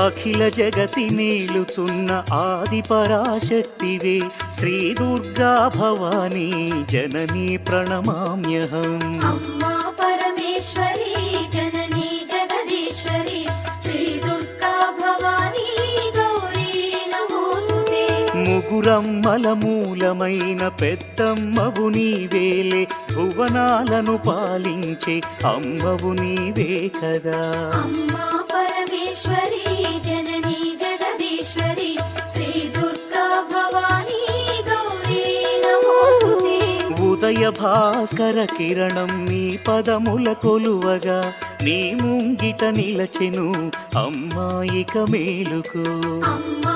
అఖిల జగతి నేలుచున్న ఆది పరాశక్తివే శ్రీ దుర్గా భవానీ జననీ ప్రణమామ్యహం. అమ్మా పరమేశ్వరి జననీ జగదీశ్వరి శ్రీ దుర్గా భవానీ గౌరీ నమోస్తుతే. ముగురమ్మల మూలమైన పెద్దమ్మవు నీవేలే, భువనాలను పాలించే అమ్మవు నీవే కదా. అమ్మా పరమేశ్వరి జననీ జగదీశ్వరి శ్రీ దుర్గా భవానీ గౌరీ నమోస్తుతే. ఉదయ భాస్కర కిరణం నీ పదముల కొలువగా, నీ ముంగిట నిలచెను అమ్మాయిక మేలుకు. అమ్మా